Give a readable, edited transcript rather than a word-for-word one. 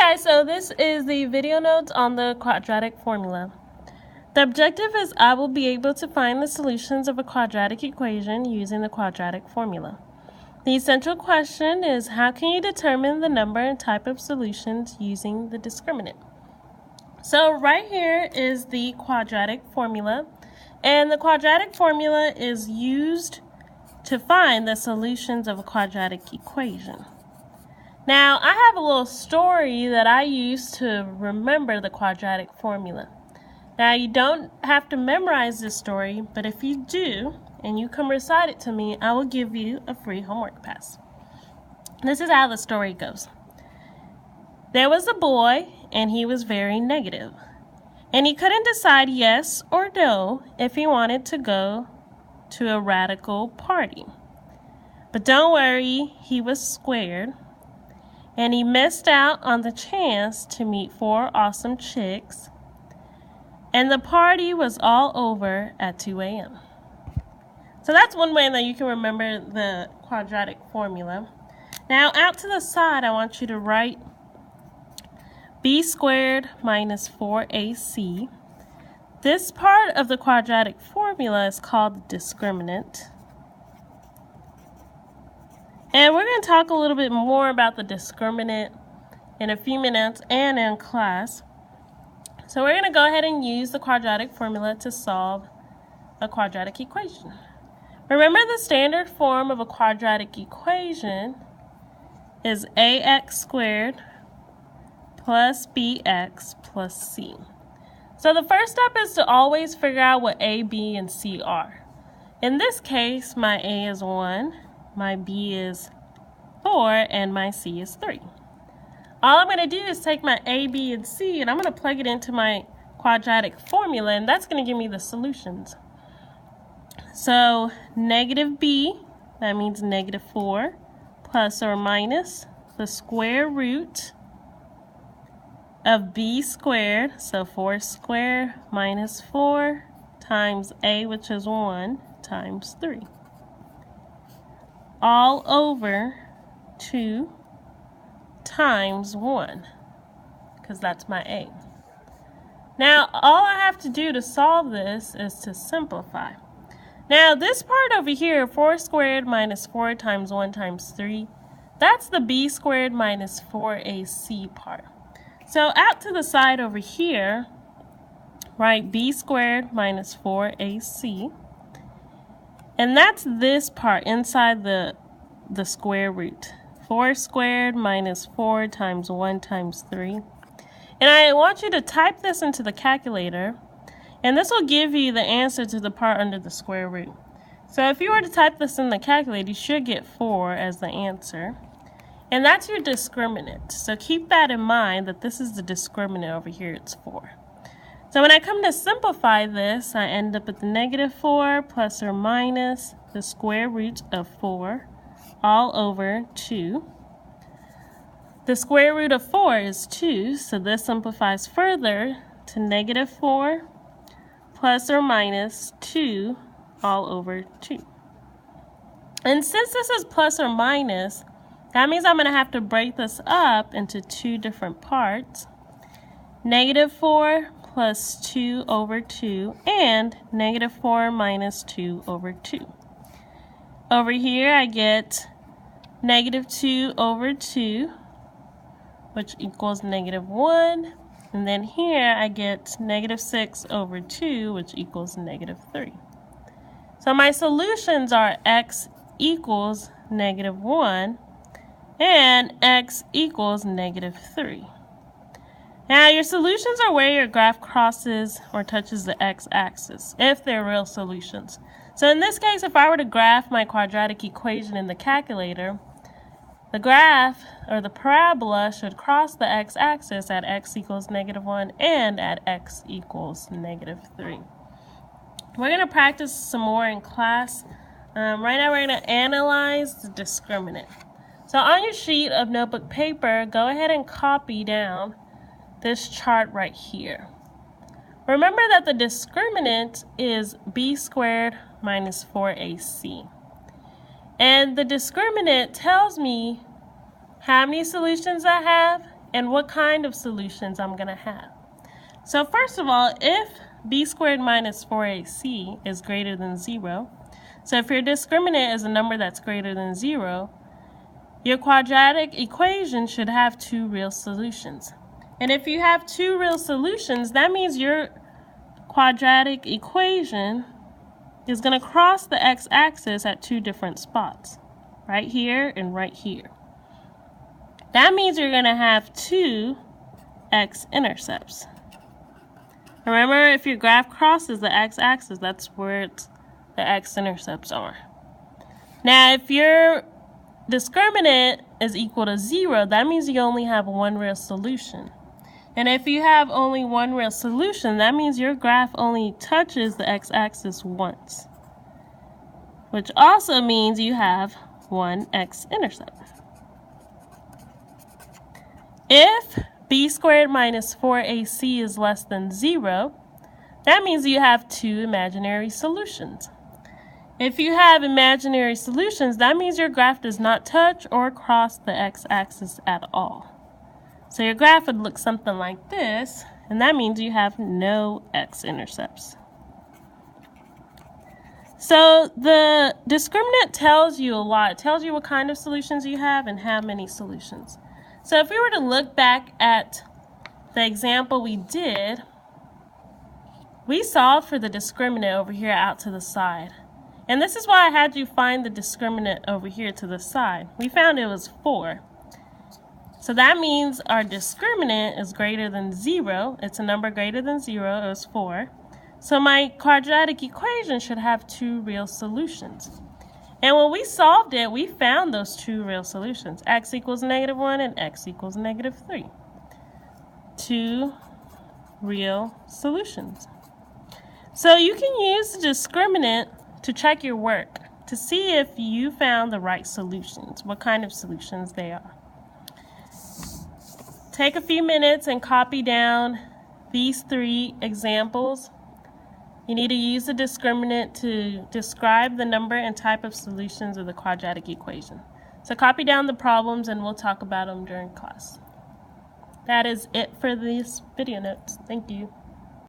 guys, so this is the video notes on the quadratic formula. The objective is I will be able to find the solutions of a quadratic equation using the quadratic formula. The essential question is, how can you determine the number and type of solutions using the discriminant? So right here is the quadratic formula, and the quadratic formula is used to find the solutions of a quadratic equation. Now, I have a little story that I use to remember the quadratic formula. Now, you don't have to memorize this story, but if you do, and you come recite it to me, I will give you a free homework pass. This is how the story goes. There was a boy, and he was very negative, and he couldn't decide yes or no if he wanted to go to a radical party. But don't worry, he was squared, and he missed out on the chance to meet 4 awesome chicks, and the party was all over at 2 a.m. So that's one way that you can remember the quadratic formula. Now, out to the side, I want you to write b squared minus 4ac. This part of the quadratic formula is called the discriminant. And we're going to talk a little bit more about the discriminant in a few minutes and in class. So we're going to go ahead and use the quadratic formula to solve a quadratic equation. Remember, the standard form of a quadratic equation is ax squared plus bx plus c. So the first step is to always figure out what a, b, and c are. In this case, my a is 1. My b is 4, and my c is 3. All I'm going to do is take my a, b, and c, and I'm going to plug it into my quadratic formula, and that's going to give me the solutions. So negative b, that means negative 4, plus or minus the square root of b squared, so 4 squared minus 4 times a, which is 1, times 3. All over 2 times 1, because that's my a. Now, all I have to do to solve this is to simplify. Now, this part over here, 4 squared minus 4 times 1 times 3, that's the b squared minus 4ac part. So out to the side over here, write b squared minus 4ac. And that's this part inside the square root. 4 squared minus 4 times 1 times 3. And I want you to type this into the calculator, and this will give you the answer to the part under the square root. So if you were to type this in the calculator, you should get 4 as the answer. And that's your discriminant. So keep that in mind, that this is the discriminant over here, it's 4. So when I come to simplify this, I end up with the negative 4 plus or minus the square root of 4 all over 2. The square root of 4 is 2, so this simplifies further to negative 4 plus or minus 2 all over 2. And since this is plus or minus, that means I'm going to have to break this up into 2 different parts. Negative 4 plus 2 over 2, and negative 4 minus 2 over 2. Over here I get negative 2 over 2, which equals negative 1. And then here I get negative 6 over 2, which equals negative 3. So my solutions are x equals negative 1 and x equals negative 3. Now, your solutions are where your graph crosses or touches the x-axis, if they're real solutions. So in this case, if I were to graph my quadratic equation in the calculator, the graph, or the parabola, should cross the x-axis at x equals negative 1 and at x equals negative 3. We're going to practice some more in class. Right now, we're going to analyze the discriminant. So on your sheet of notebook paper, go ahead and copy down this chart right here. Remember that the discriminant is b squared minus 4ac. And the discriminant tells me how many solutions I have. and what kind of solutions I'm going to have. So first of all, if b squared minus 4ac is greater than 0, so if your discriminant is a number that's greater than 0, your quadratic equation should have two real solutions. And if you have two real solutions, that means your quadratic equation is going to cross the x-axis at two different spots, right here and right here. That means you're going to have two x-intercepts. Remember, if your graph crosses the x-axis, that's where the x-intercepts are. Now, if your discriminant is equal to 0, that means you only have one real solution. And if you have only one real solution, that means your graph only touches the x-axis once, which also means you have one x-intercept. If b squared minus 4ac is less than 0, that means you have two imaginary solutions. If you have imaginary solutions, that means your graph does not touch or cross the x-axis at all. So your graph would look something like this, and that means you have no x-intercepts. So the discriminant tells you a lot. It tells you what kind of solutions you have and how many solutions. So if we were to look back at the example we did, we solved for the discriminant over here out to the side. And this is why I had you find the discriminant over here to the side. We found it was 4. So that means our discriminant is greater than 0. It's a number greater than 0. It was 4. So my quadratic equation should have two real solutions. And when we solved it, we found those two real solutions. X equals -1 and x equals -3. Two real solutions. So you can use the discriminant to check your work, to see if you found the right solutions, what kind of solutions they are. Take a few minutes and copy down these 3 examples. You need to use the discriminant to describe the number and type of solutions of the quadratic equation. So copy down the problems and we'll talk about them during class. That is it for these video notes. Thank you.